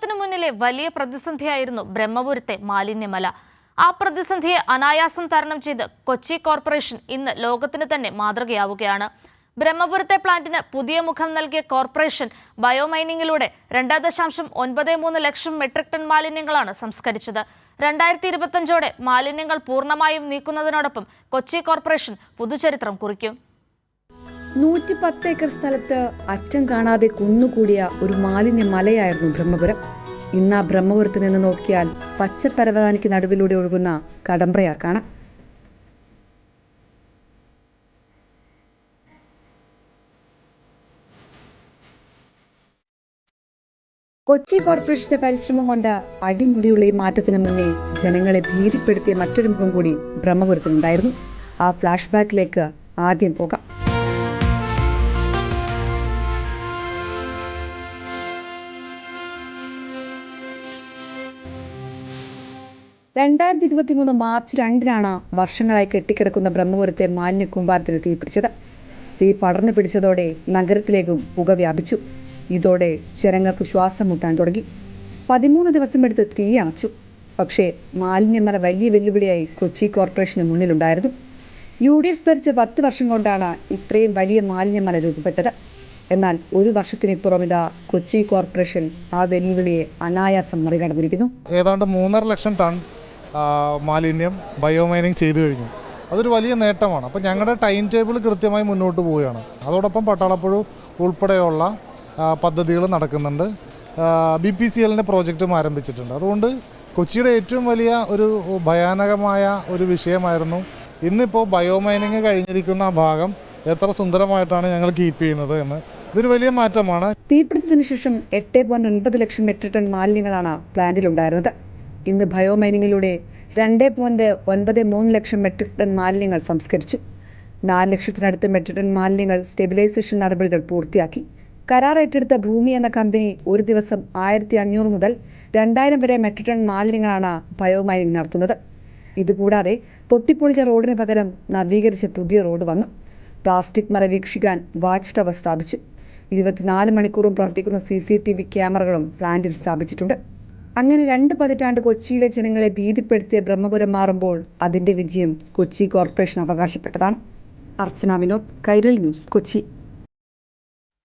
ലോകത്തിനു മുന്നിലെ വലിയ പ്രതിസന്ധിയായിരുന്നു ബ്രഹ്മപുരത്തെ മാലിന്യമല. ആ പ്രതിസന്ധിയെ അനായാസം തരണം ചെയ്ത് കൊച്ചി കോർപ്പറേഷൻ ഇന്ന് ലോകത്തിന് തന്നെ മാതൃകയാവുകയാണ്. ബ്രഹ്മപുരത്തെ പ്ലാന്റിന് പുതിയ മുഖം നൽകിയ കോർപ്പറേഷൻ ബയോമൈനിങ്ങിലൂടെ 2.93 ലക്ഷം മെട്രിക് ടൺ മാലിന്യങ്ങളാണ് സംസ്കരിച്ചത്. 2025ഓടെ മാലിന്യങ്ങൾ പൂർണ്ണമായും നീക്കുന്നതിനോടൊപ്പം കൊച്ചി കോർപ്പറേഷൻ പുതുചരിത്രം കുറിക്കും. 110 ഏക്കർ സ്ഥലത്ത് അറ്റം കാണാതെ കുന്നുകൂടിയ ഒരു മാലിന്യ മലയായിരുന്നു ബ്രഹ്മപുരം. ഇന്ന് ആ ബ്രഹ്മപുരത്ത് നിന്ന് നോക്കിയാൽ പച്ചപ്പരവതാനിക്ക് നടുവിലൂടെ ഒഴുകുന്ന കടമ്പ്രയാർ കാണാം. കൊച്ചി കോർപ്പറേഷന്റെ പരിശ്രമം കൊണ്ട് അടിമുടിയുള്ള ഈ മാറ്റത്തിന് മുന്നേ ജനങ്ങളെ ഭീതിപ്പെടുത്തിയ മറ്റൊരു മുഖം കൂടി ബ്രഹ്മപുരത്തിനുണ്ടായിരുന്നു. ആ ഫ്ലാഷ് ബാക്കിലേക്ക് ആദ്യം പോകാം. 2023 മാർച്ച് 2-നാണ് വർഷങ്ങളായി കെട്ടിക്കിടക്കുന്ന ബ്രഹ്മപുരത്തെ മാലിന്യ കൂമ്പാരത്തിന് തീപിടിച്ചത്. തീ പടർന്നു പിടിച്ചതോടെ നഗരത്തിലേക്കും പുക വ്യാപിച്ചു. ഇതോടെ ജനങ്ങൾക്ക് ശ്വാസം മുട്ടാൻ തുടങ്ങി. 13 ദിവസമെടുത്ത് തീ അണച്ചു. പക്ഷേ മാലിന്യമല വലിയ വെല്ലുവിളിയായി കൊച്ചി കോർപ്പറേഷന് മുന്നിലുണ്ടായിരുന്നു. UDF ഭരിച്ച 10 വർഷം കൊണ്ടാണ് ഇത്രയും വലിയ മാലിന്യമല രൂപപ്പെട്ടത്. എന്നാൽ ഒരു വർഷത്തിനിപ്പുറമില്ല കൊച്ചി കോർപ്പറേഷൻ ആ വെല്ലുവിളിയെ അനായാസം മറികടന്നിരിക്കുന്നു. ഏതാണ്ട് 3.5 ലക്ഷം ടൺ മാലിന്യം ബയോമൈനിങ് ചെയ്തു കഴിഞ്ഞു. അതൊരു വലിയ നേട്ടമാണ്. അപ്പോൾ ഞങ്ങളുടെ ടൈം ടേബിൾ കൃത്യമായി മുന്നോട്ട് പോവുകയാണ്. അതോടൊപ്പം പട്ടാളപ്പുഴ ഉൾപ്പെടെയുള്ള പദ്ധതികൾ നടക്കുന്നുണ്ട്. BPCLൻ്റെ പ്രോജക്റ്റും ആരംഭിച്ചിട്ടുണ്ട്. അതുകൊണ്ട് കൊച്ചിയുടെ ഏറ്റവും വലിയ ഒരു ഭയാനകമായ ഒരു വിഷയമായിരുന്നു ഇന്നിപ്പോൾ ബയോമൈനിങ് കഴിഞ്ഞിരിക്കുന്ന ഭാഗം എത്ര സുന്ദരമായിട്ടാണ് ഞങ്ങൾ കീപ്പ് ചെയ്യുന്നത് എന്ന്. ഇതൊരു വലിയ മാറ്റമാണ്. തീപിടുത്തത്തിന് ശേഷം 8.9 ലക്ഷം മെട്രിക് ടൺ മാലിന്യങ്ങളാണ് പ്ലാന്റിലുണ്ടായിരുന്നത്. ഇന്ന് ബയോമൈനിങ്ങിലൂടെ 2.93 ലക്ഷം മെട്രിക് ടൺ മാലിന്യങ്ങൾ സംസ്കരിച്ചു. 4 ലക്ഷത്തിനടുത്ത് മെട്രിക് ടൺ മാലിന്യങ്ങൾ സ്റ്റെബിലൈസേഷൻ നടപടികൾ പൂർത്തിയാക്കി. കരാർ ഏറ്റെടുത്ത ഭൂമി എന്ന കമ്പനി ഒരു ദിവസം 1500 മുതൽ 2000 വരെ മെട്രിക് ടൺ മാലിന്യങ്ങളാണ് ബയോമൈനിങ് നടത്തുന്നത്. ഇതുകൂടാതെ പൊട്ടിപ്പൊളിച്ച റോഡിന് പകരം നവീകരിച്ച പുതിയ റോഡ് വന്നു. പ്ലാസ്റ്റിക് മറ വീക്ഷിക്കാൻ വാച്ച് ടവർ സ്ഥാപിച്ചു. 24 മണിക്കൂറും പ്രവർത്തിക്കുന്ന CCTV ക്യാമറകളും പ്ലാന്റിൽ സ്ഥാപിച്ചിട്ടുണ്ട്. അങ്ങനെ 2 പതിറ്റാണ്ട് കൊച്ചിയിലെ ജനങ്ങളെ ഭീതിപ്പെടുത്തിയ ബ്രഹ്മപുരം മാറുമ്പോൾ അതിന്റെ വിജയം കൊച്ചി കോർപ്പറേഷൻ അവകാശപ്പെട്ടതാണ്. അർച്ചന വിനോദ്, കൈരളി ന്യൂസ്, കൊച്ചി.